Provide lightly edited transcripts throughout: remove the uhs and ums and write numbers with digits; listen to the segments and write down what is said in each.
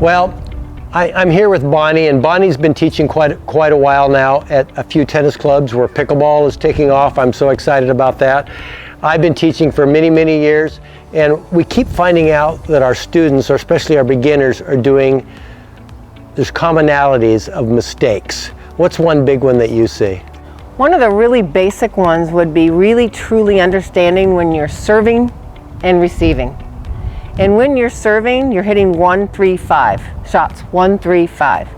Well, I'm here with Bonnie, and Bonnie's been teaching quite a while now at a few tennis clubs where pickleball is taking off. I'm so excited about that. I've been teaching for many, many years, and we keep finding out that our students, or especially our beginners, are doing, there's commonalities of mistakes. What's one big one that you see? One of the really basic ones would be really truly understanding when you're serving and receiving. And when you're serving, you're hitting 1, 3, 5 shots, 1, 3, 5.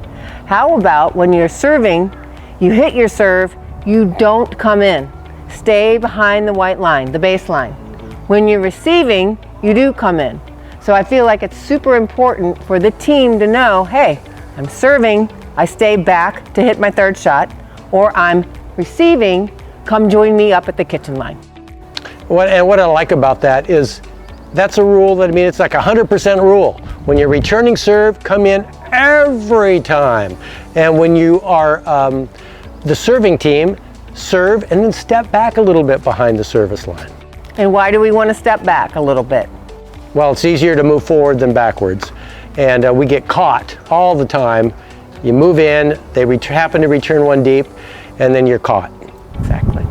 How about when you're serving, you hit your serve, you don't come in. Stay behind the white line, the baseline. When you're receiving, you do come in. So I feel like it's super important for the team to know, hey, I'm serving, I stay back to hit my third shot, or I'm receiving, come join me up at the kitchen line. What I like about that is that's a rule that, it's like a 100% rule. When you're returning serve, come in every time. And when you are the serving team, serve and then step back a little bit behind the service line. And why do we want to step back a little bit? Well, it's easier to move forward than backwards. And we get caught all the time. You move in, they happen to return one deep, and then you're caught. Exactly.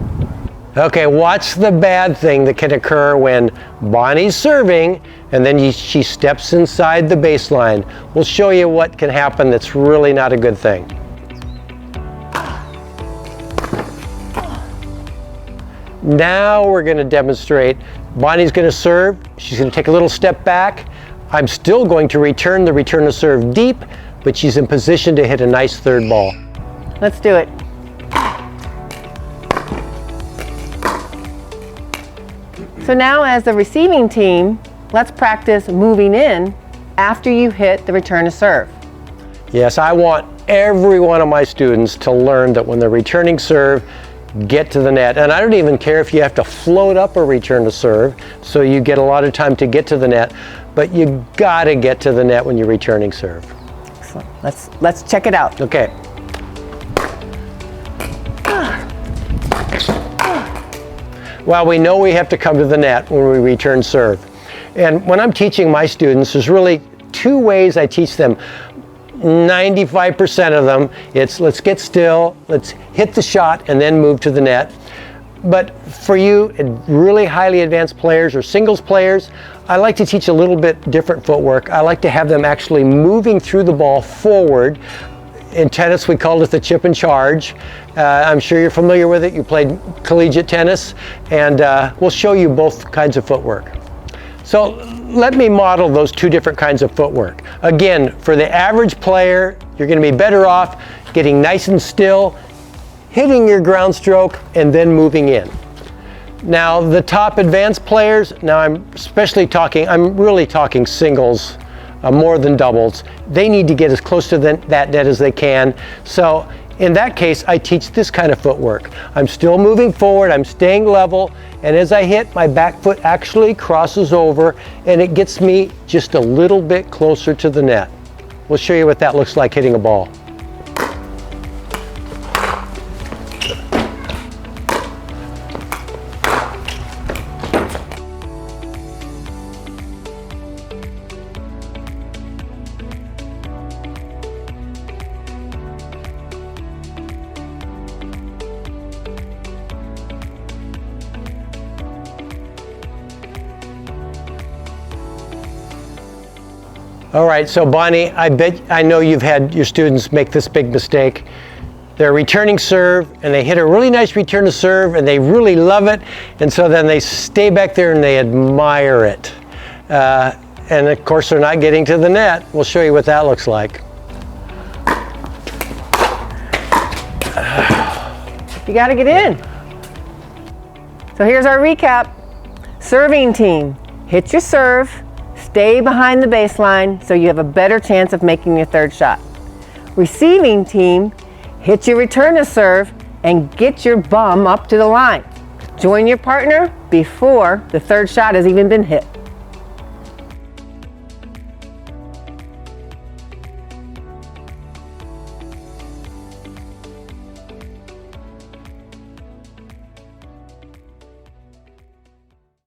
Okay, watch the bad thing that can occur when Bonnie's serving and then she steps inside the baseline. We'll show you what can happen that's really not a good thing. Now we're going to demonstrate. Bonnie's going to serve. She's going to take a little step back. I'm still going to return to serve deep, but she's in position to hit a nice third ball. Let's do it. So now as the receiving team, let's practice moving in after you hit the return to serve. Yes, I want every one of my students to learn that when they're returning serve, get to the net. And I don't even care if you have to float up a return to serve, so you get a lot of time to get to the net, but you gotta get to the net when you're returning serve. Excellent. Let's check it out. Okay. Well, we know we have to come to the net when we return serve. And when I'm teaching my students, there's really two ways I teach them. 95% of them, it's let's get still, let's hit the shot, and then move to the net. But for you, really highly advanced players or singles players, I like to teach a little bit different footwork. I like to have them actually moving through the ball forward. In tennis, we call it the chip and charge. I'm sure you're familiar with it. You played collegiate tennis, and we'll show you both kinds of footwork. So let me model those two different kinds of footwork. Again, for the average player, you're going to be better off getting nice and still, hitting your ground stroke, and then moving in. Now, the top advanced players, now I'm really talking singles, more than doubles. They need to get as close to that net as they can. So in that case, I teach this kind of footwork. I'm still moving forward, I'm staying level, and as I hit, my back foot actually crosses over, and it gets me just a little bit closer to the net. We'll show you what that looks like hitting a ball. All right, so Bonnie, I know you've had your students make this big mistake. They're returning serve, and they hit a really nice return to serve, and they really love it, and so then they stay back there and they admire it. And of course, they're not getting to the net. We'll show you what that looks like. You gotta get in. So here's our recap. Serving team, hit your serve, stay behind the baseline so you have a better chance of making your third shot. Receiving team, hit your return to serve and get your bum up to the line. Join your partner before the third shot has even been hit.